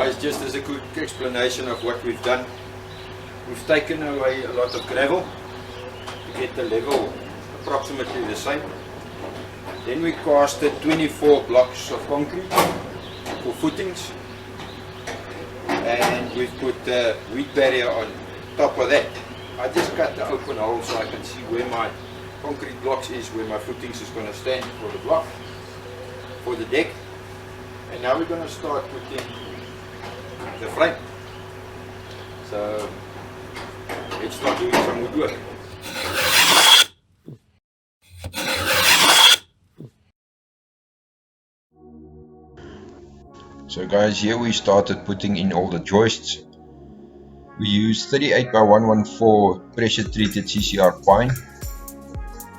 guys, just as a quick explanation of what we've done, we've taken away a lot of gravel to get the level approximately the same. Then we casted 24 blocks of concrete for footings, and we've put the wheat barrier on top of that. I just cut the open hole so I can see where my concrete blocks is, where my footings is going to stand for the block, for the deck. And now we're going to start putting the frame. So let's start doing some woodwork. So guys, here we started putting in all the joists. We used 38 by 114 pressure treated CCR pine,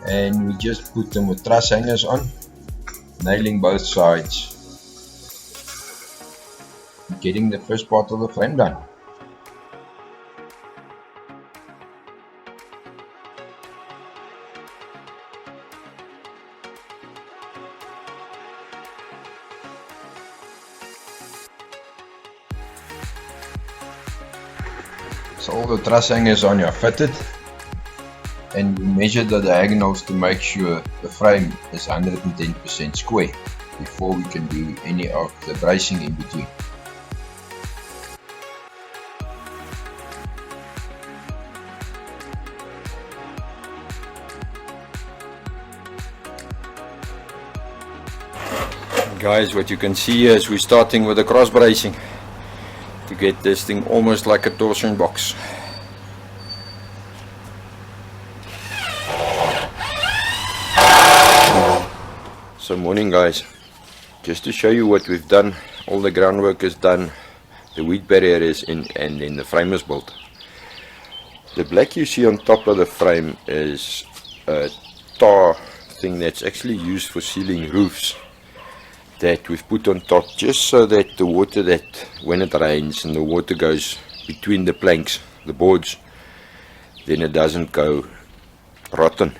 and we just put them with truss hangers on, nailing both sides, getting the first part of the frame done. So all the truss hangers on are fitted, and we measured the diagonals to make sure the frame is 110% square before we can do any of the bracing in between. Guys, what you can see here is we're starting with the cross bracing to get this thing almost like a torsion box. So morning guys, just to show you what we've done. All the groundwork is done, the wheat barrier is in, and then the frame is built. The black you see on top of the frame is a tar thing that's actually used for sealing roofs, that we've put on top just so that the water, that when it rains and the water goes between the planks, the boards, then it doesn't go rotten.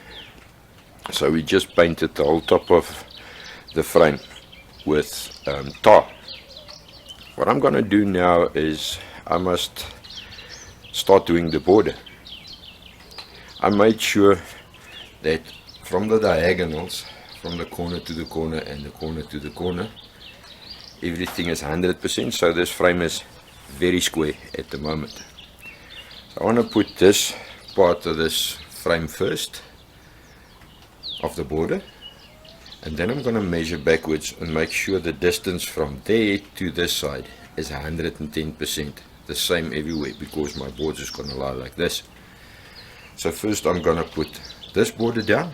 So we just painted the whole top of the frame with tar. What I'm going to do now is I must start doing the border. I made sure that from the diagonals, from the corner to the corner and the corner to the corner, everything is 100%, so this frame is very square at the moment. So I want to put this part of this frame first, of the border, and then I'm going to measure backwards and make sure the distance from there to this side is 110% the same everywhere, because my boards is going to lie like this. So first I'm going to put this border down,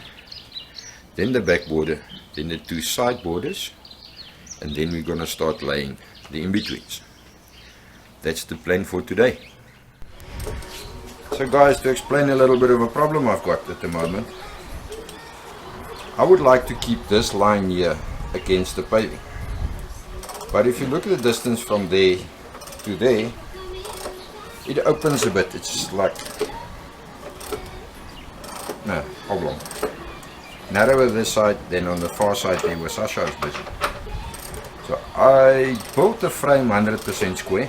then the back border, then the two side borders, and then we're going to start laying the in-betweens. That's the plan for today. So guys, to explain a little bit of a problem I've got at the moment, I would like to keep this line here against the paving, but if you look at the distance from there to there, it opens a bit. It's like oblong, narrower this side than on the far side there where Sasha is busy. So I built the frame 100% square,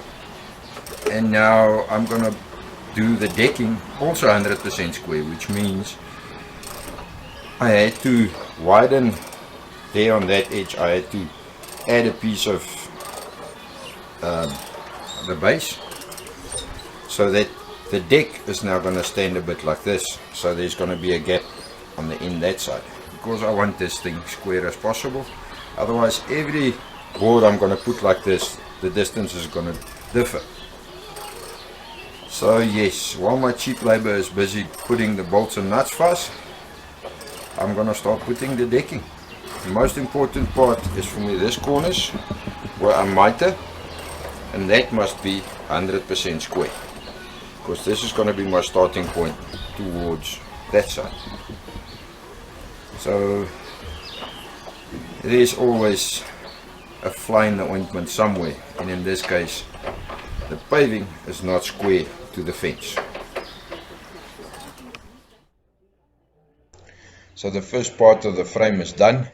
and now I'm gonna do the decking also 100% square, which means I had to widen there on that edge. I had to add a piece of the base, so that the deck is now going to stand a bit like this, so there's going to be a gap on the end that side, because I want this thing square as possible. Otherwise every board I'm going to put like this, the distance is going to differ. So yes, while my cheap labor is busy putting the bolts and nuts fast, I'm going to start putting the decking. The most important part is for me this corners where I miter, and that must be 100% square, because this is going to be my starting point towards that side. So there's always a fly in the ointment somewhere, and in this case the paving is not square to the fence. So the first part of the frame is done.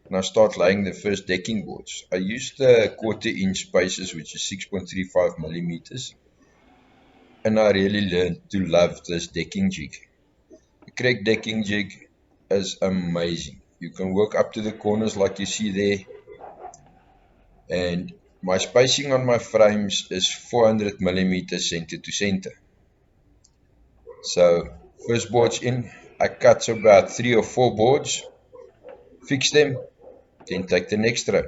and I start laying the first decking boards. I use the 1/4 inch spaces, which is 6.35 millimeters, and I really learned to love this decking jig. The correct decking jig is amazing. You can work up to the corners like you see there, and my spacing on my frames is 400 millimeters center to center. So first boards in, I cut about 3 or 4 boards, fix them, then take the next row.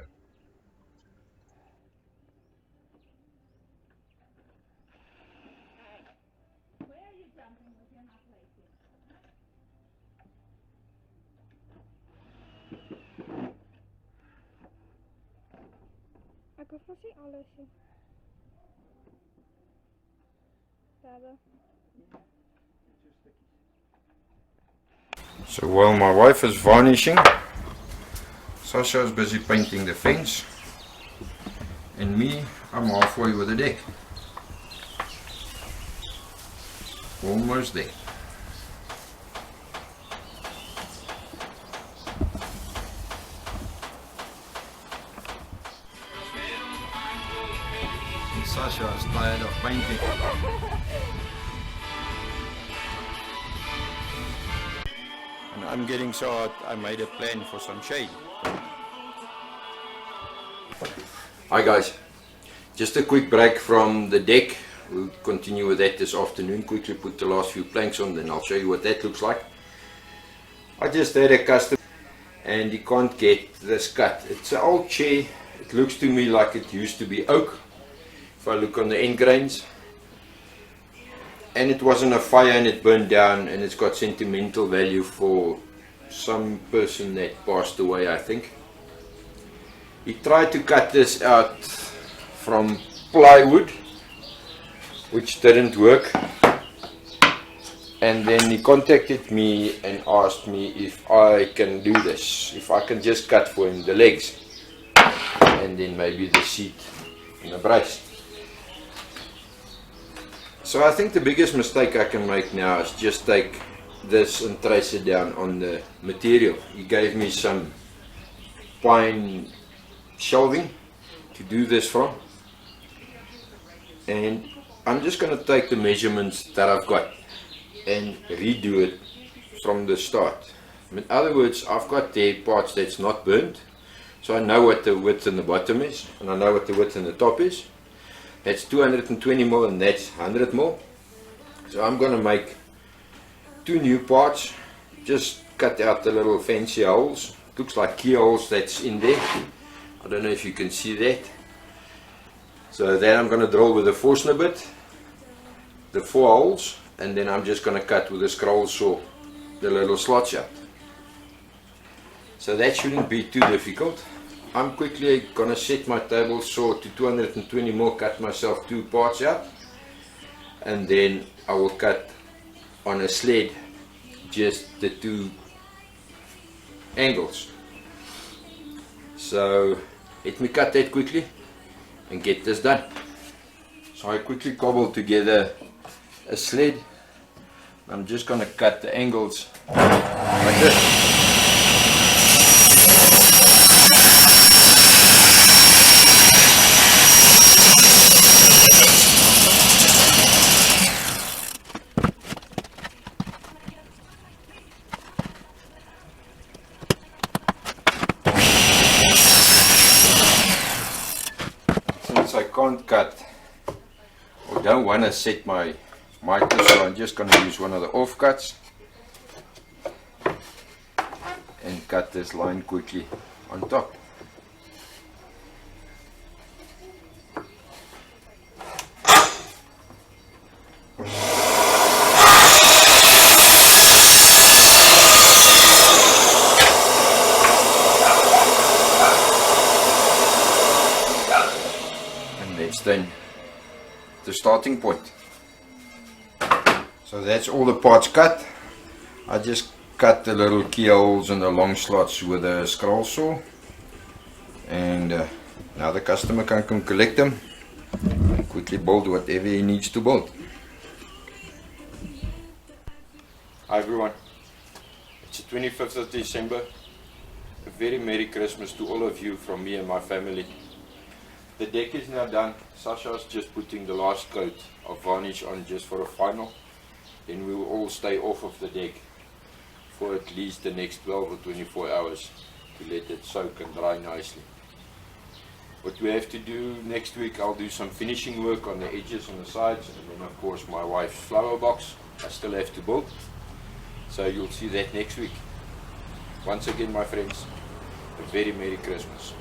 Ek hoef mos nie alles nie. Daar. So while my wife is varnishing, Sasha is busy painting the fence, and me, I'm halfway with the deck. Almost there. And Sasha is tired of painting. And I'm getting so hot, I made a plan for some shade. Hi guys, just a quick break from the deck. We'll continue with that this afternoon. Quickly put the last few planks on, then I'll show you what that looks like. I just had a customer and he can't get this cut. It's an old chair. It looks to me like it used to be oak if I look on the end grains. And it wasn't a fire and it burned down, and it's got sentimental value for some person that passed away, I think. He tried to cut this out from plywood, which didn't work, and then he contacted me and asked me if I can do this, if I can just cut for him the legs and then maybe the seat and the brace. So I think the biggest mistake I can make now is just take this and trace it down on the material. He gave me some pine shelving to do this from, and I'm just going to take the measurements that I've got and redo it from the start. In other words, I've got the parts that's not burnt, so I know what the width in the bottom is, and I know what the width in the top is. That's 220 mil and that's 100 mil. So I'm going to make 2 new parts, just cut out the little fancy holes. Looks like keyholes that's in there. I don't know if you can see that. So then I'm going to drill with a Forstner bit, the 4 holes, and then I'm just going to cut with a scroll saw the little slots out. So that shouldn't be too difficult. I'm quickly going to set my table saw to 220 mil, cut myself 2 parts out, and then I will cut on a sled just the 2 angles. So let me cut that quickly and get this done. So I quickly cobbled together a sled. I'm just going to cut the angles like this. Since I can't cut or don't want to set my mitre, so I'm just going to use one of the offcuts and cut this line quickly on top. Then the starting point. So that's all the parts cut. I just cut the little keyholes and the long slots with a scroll saw, and now the customer can come collect them and quickly build whatever he needs to build. Hi everyone, it's the 25th of December. A very Merry Christmas to all of you from me and my family. The deck is now done. Sasha's just putting the last coat of varnish on just for a final. Then we will all stay off of the deck for at least the next 12 or 24 hours to let it soak and dry nicely. What we have to do next week, I'll do some finishing work on the edges, on the sides, and then of course my wife's flower box I still have to build. So you'll see that next week. Once again, my friends, a very Merry Christmas.